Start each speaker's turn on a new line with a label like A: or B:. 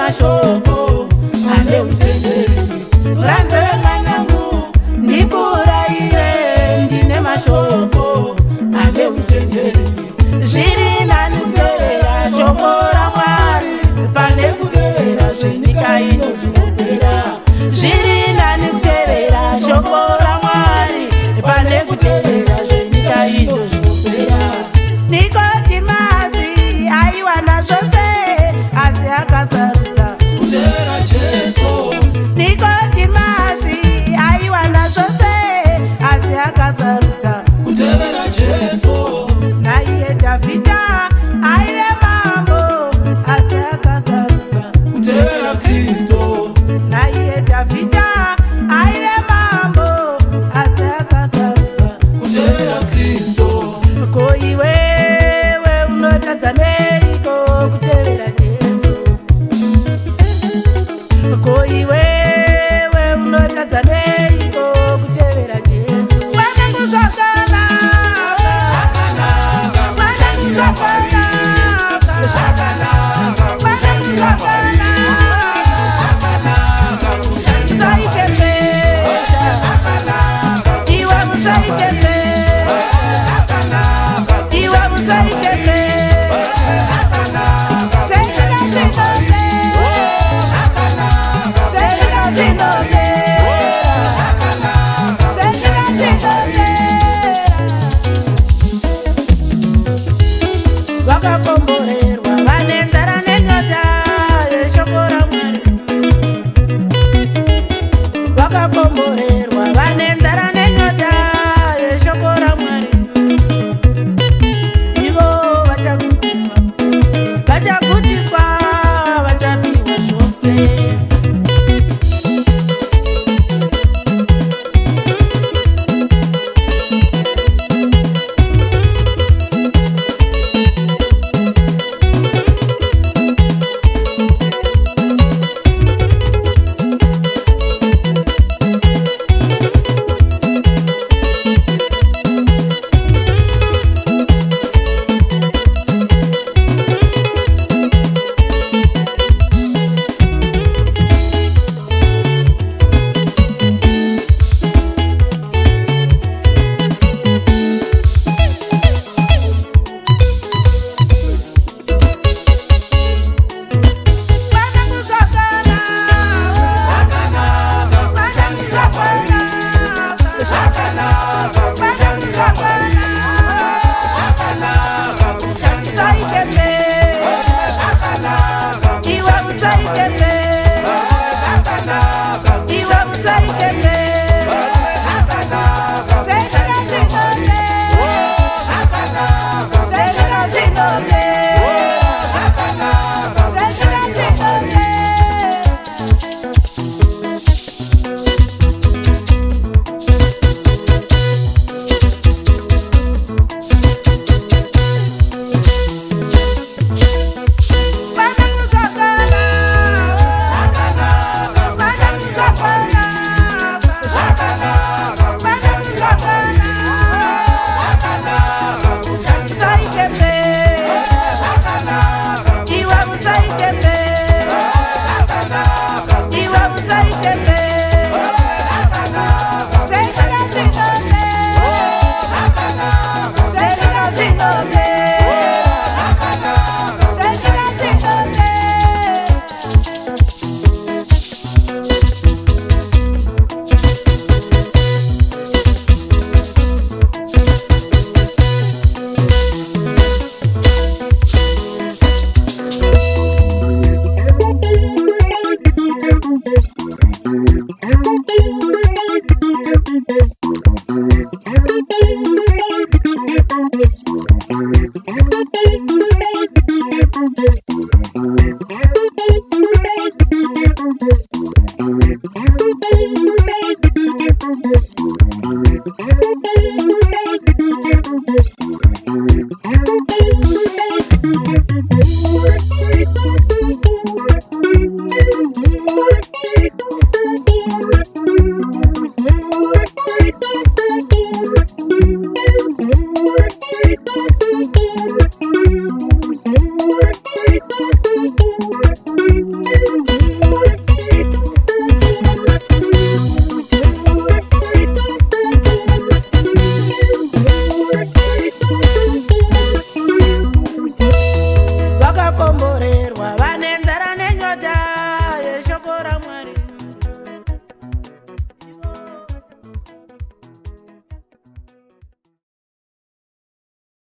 A: mashoko ane uchenjeri. Uranze mwanangu ndikuraire, ndine mashoko ane uchenjeri. Zviri nani kutevera shoko raMwari pane kutevera zvenyika ino zvinopera. Zviri nani kutevera shoko raMwari pane kutevera zvenyika ino zvinopera. Nikotimasi aiwana zvose asi akasarudza kutevera Jesu. Nikotimasi aiwana zvose asi akasarudza kutevera Jesu. Naiye Dhavhidha aive mambo asi akasarudza kutevera Kristo. Naiye Dhavhidha aive mambo asi akasarudza kutevera Kristo. Ko iwewe unotadza neiko kutevera Jesu? Ko iwewe unotadza neiko kutevera Jesu? Wanangu zvakanaka, wanangu zvakanaka, wanangu zvakanaka, musaitembera, iwe musaitembera, iwe musaitembera. Vakakomborerwa vane nzara nenyota yeshoko raMwari. Vakakomborerwa vane nzara nenyota yeshoko raMwari. Ivo vachagutiswa, vachagutiswa, vachapiwa zvose.